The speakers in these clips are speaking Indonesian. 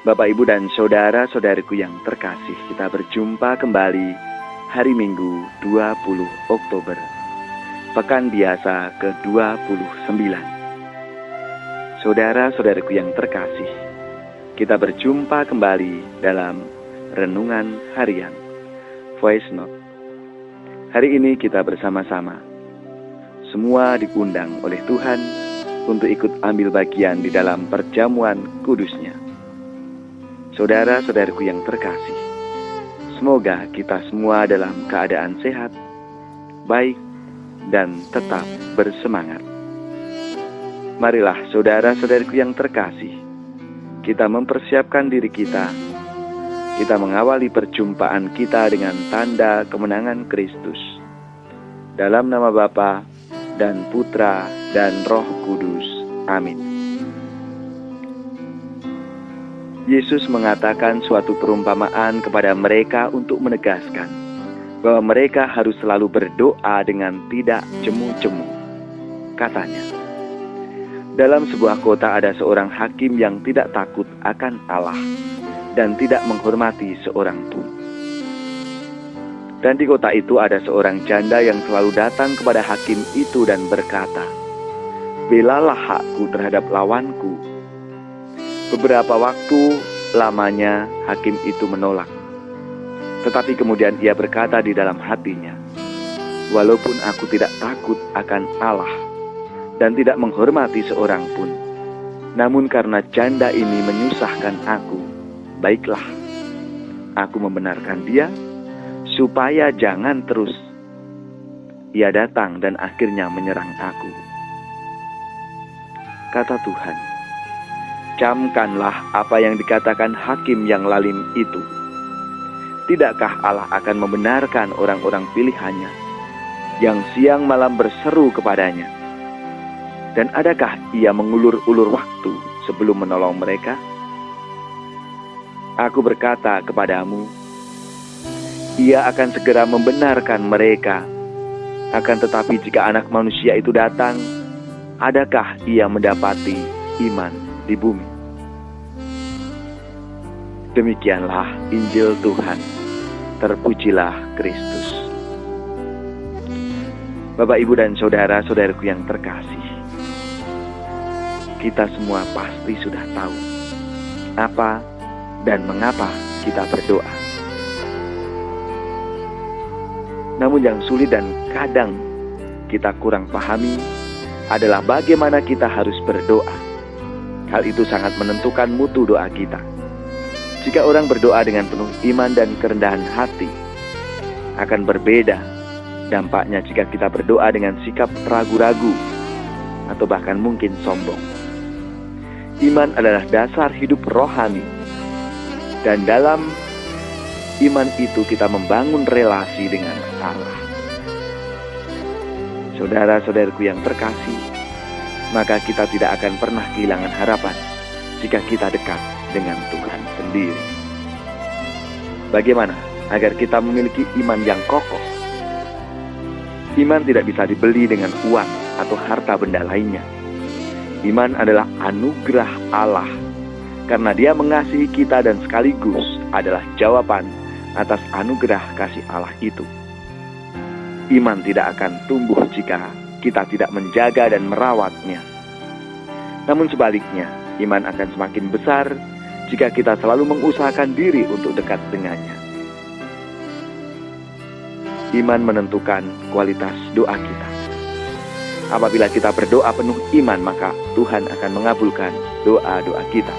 Bapak, Ibu, dan saudara-saudariku yang terkasih, kita berjumpa kembali hari Minggu 20 Oktober, Pekan Biasa ke-29. Saudara-saudariku yang terkasih, kita berjumpa kembali dalam Renungan Harian, Voice Note. Hari ini kita bersama-sama, semua diundang oleh Tuhan untuk ikut ambil bagian di dalam perjamuan kudusnya. Saudara-saudariku yang terkasih, semoga kita semua dalam keadaan sehat, baik, dan tetap bersemangat. Marilah saudara-saudariku yang terkasih, kita mempersiapkan diri kita mengawali perjumpaan kita dengan tanda kemenangan Kristus. Dalam nama Bapa dan Putra dan Roh Kudus. Amin. Yesus mengatakan suatu perumpamaan kepada mereka untuk menegaskan bahwa mereka harus selalu berdoa dengan tidak jemu-jemu. Katanya, dalam sebuah kota ada seorang hakim yang tidak takut akan Allah dan tidak menghormati seorang pun. Dan di kota itu ada seorang janda yang selalu datang kepada hakim itu dan berkata, "Belalah hakku terhadap lawanku." Beberapa waktu lamanya hakim itu menolak. Tetapi kemudian ia berkata di dalam hatinya, "Walaupun aku tidak takut akan Allah dan tidak menghormati seorang pun, namun karena janda ini menyusahkan aku, baiklah, aku membenarkan dia supaya jangan terus ia datang dan akhirnya menyerang aku." Kata Tuhan, camkanlah apa yang dikatakan hakim yang lalim itu. Tidakkah Allah akan membenarkan orang-orang pilihannya yang siang malam berseru kepadanya? Dan adakah ia mengulur-ulur waktu sebelum menolong mereka? Aku berkata kepadamu, ia akan segera membenarkan mereka. Akan tetapi jika Anak Manusia itu datang, adakah ia mendapati iman di bumi? Demikianlah Injil Tuhan. Terpujilah Kristus. Bapak, Ibu, dan saudara-saudariku yang terkasih, kita semua pasti sudah tahu apa dan mengapa kita berdoa. Namun yang sulit dan kadang kita kurang pahami adalah bagaimana kita harus berdoa. Hal itu sangat menentukan mutu doa kita. Jika orang berdoa dengan penuh iman dan kerendahan hati, akan berbeda dampaknya jika kita berdoa dengan sikap ragu-ragu atau bahkan mungkin sombong. Iman adalah dasar hidup rohani, dan dalam iman itu kita membangun relasi dengan Allah. Saudara-saudariku yang terkasih, maka kita tidak akan pernah kehilangan harapan jika kita dekat dengan Tuhan sendiri. Bagaimana agar kita memiliki iman yang kokoh? Iman tidak bisa dibeli dengan uang atau harta benda lainnya. Iman adalah anugerah Allah karena Dia mengasihi kita dan sekaligus adalah jawaban atas anugerah kasih Allah itu. Iman tidak akan tumbuh jika kita tidak menjaga dan merawatnya. Namun sebaliknya, iman akan semakin besar jika kita selalu mengusahakan diri untuk dekat dengannya. Iman menentukan kualitas doa kita. Apabila kita berdoa penuh iman, maka Tuhan akan mengabulkan doa-doa kita.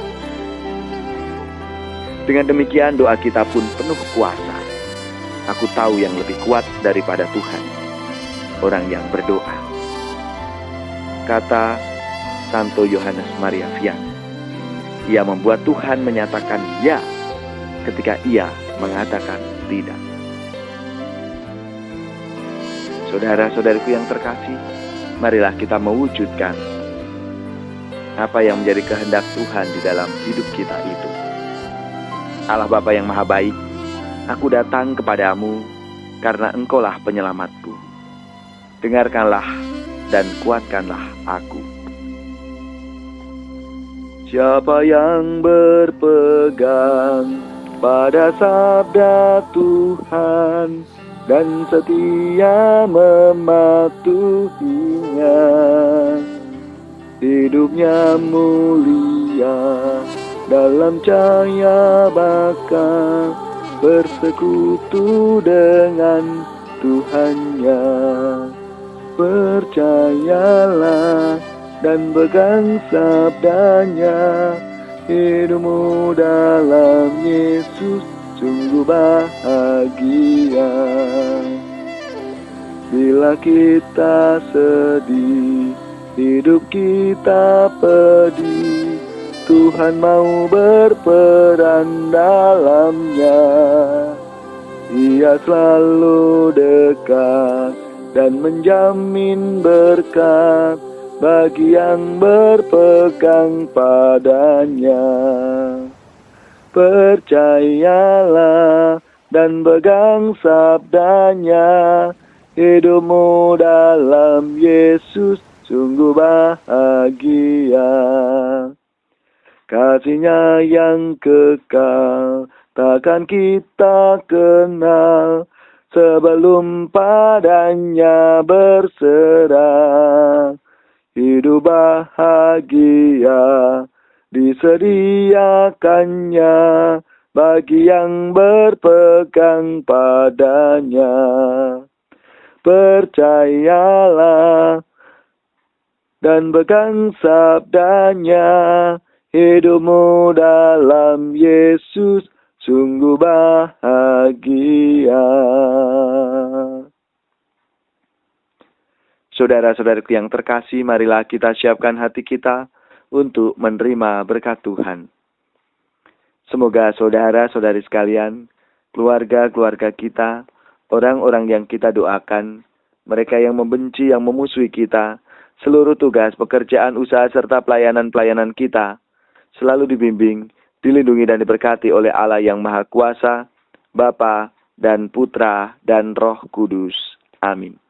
Dengan demikian doa kita pun penuh kuasa. Aku tahu yang lebih kuat daripada Tuhan, orang yang berdoa. Kata Santo Yohanes Maria Vianney, ia membuat Tuhan menyatakan ya ketika ia mengatakan tidak. Saudara-saudariku yang terkasih, marilah kita mewujudkan apa yang menjadi kehendak Tuhan di dalam hidup kita itu. Allah Bapa yang Maha Baik, aku datang kepadamu karena Engkaulah penyelamatku. Dengarkanlah dan kuatkanlah aku. Siapa yang berpegang pada sabda Tuhan dan setia mematuhinya, hidupnya mulia dalam cahaya bakal bersekutu dengan Tuhannya. Percayalah dan pegang sabdanya, hidupmu dalam Yesus sungguh bahagia. Bila kita sedih, hidup kita pedih, Tuhan mau berperan dalamnya. Ia selalu dekat dan menjamin berkat bagi yang berpegang padanya. Percayalah dan pegang sabdanya, hidupmu dalam Yesus sungguh bahagia. Kasih-Nya yang kekal takkan kita kenal sebelum padanya berserah. Hidup bahagia disediakannya bagi yang berpegang padanya. Percayalah dan pegang sabdanya, hidupmu dalam Yesus sungguh bahagia. Saudara-saudaraku yang terkasih, marilah kita siapkan hati kita untuk menerima berkat Tuhan. Semoga saudara-saudari sekalian, keluarga-keluarga kita, orang-orang yang kita doakan, mereka yang membenci, yang memusuhi kita, seluruh tugas, pekerjaan, usaha, serta pelayanan-pelayanan kita, selalu dibimbing, dilindungi dan diberkati oleh Allah yang Maha Kuasa, Bapa dan Putra dan Roh Kudus. Amin.